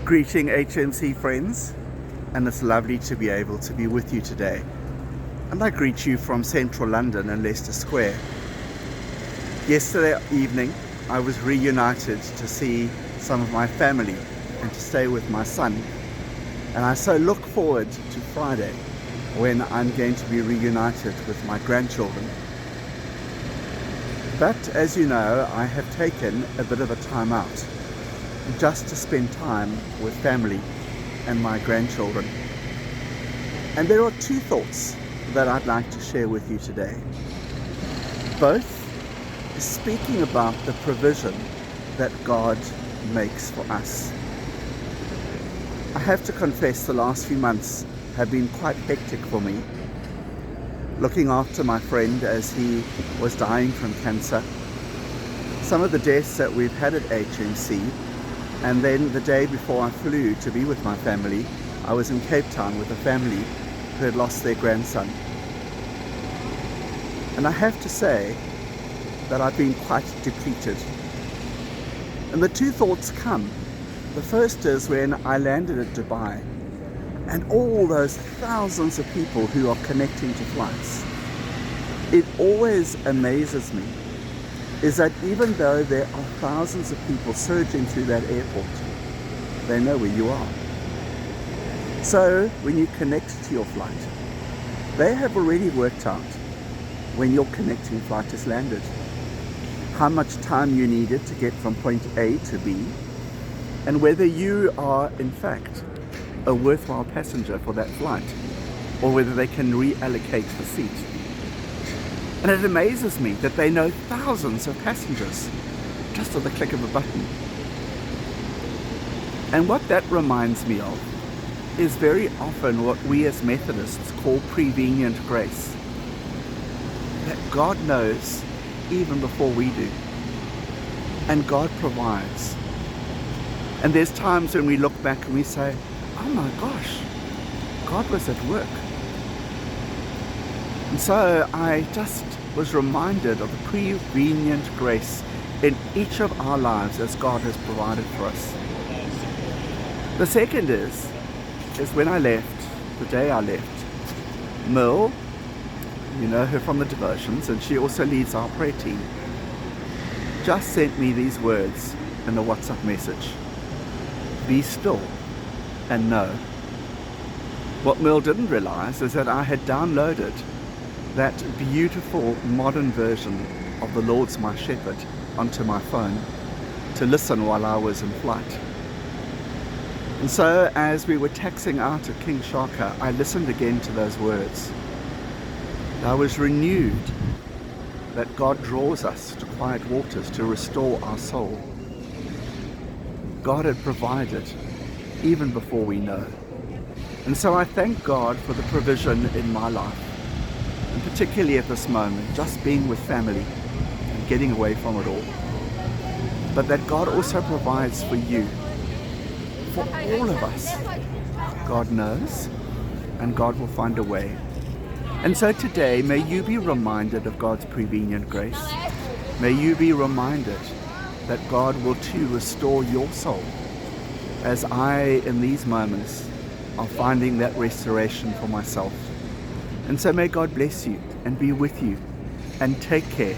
Greeting HMC friends, and it's lovely to be able to be with you today. And I greet you from central London and Leicester Square. Yesterday evening I was reunited to see some of my family and to stay with my son, and I so look forward to Friday when I'm going to be reunited with my grandchildren. But as you know, I have taken a bit of a time out just to spend time with family and my grandchildren. And there are two thoughts that I'd like to share with you today. Both speaking about the provision that God makes for us. I have to confess the last few months have been quite hectic for me. Looking after my friend as he was dying from cancer. Some of the deaths that we've had at HMC, and then the day before I flew to be with my family, I was in Cape Town with a family who had lost their grandson. And I have to say that I've been quite depleted. And the two thoughts come. The first is when I landed at Dubai and all those thousands of people who are connecting to flights. It always amazes me is that even though there are thousands of people surging through that airport, they know where you are. So when you connect to your flight, they have already worked out when your connecting flight has landed, how much time you needed to get from point A to B, and whether you are in fact a worthwhile passenger for that flight, or whether they can reallocate the seat. And it amazes me that they know thousands of passengers just on the click of a button. And what that reminds me of is very often what we as Methodists call prevenient grace. That God knows even before we do. And God provides. And there's times when we look back and we say, oh my gosh, God was at work. And so I just was reminded of the prevenient grace in each of our lives as God has provided for us. The second is when I left, the day I left, Mill, you know her from the devotions, and she also leads our prayer team, just sent me these words in a WhatsApp message. Be still and know. What Mill didn't realize is that I had downloaded that beautiful modern version of The Lord's My Shepherd onto my phone to listen while I was in flight. And so as we were taxiing out at King Shaka, I listened again to those words. I was renewed that God draws us to quiet waters to restore our soul. God had provided even before we know. And so I thank God for the provision in my life, and particularly at this moment, just being with family and getting away from it all. But that God also provides for you, for all of us. God knows, and God will find a way. And so today, may you be reminded of God's prevenient grace. May you be reminded that God will too restore your soul, as I, in these moments, are finding that restoration for myself. And so may God bless you and be with you, and take care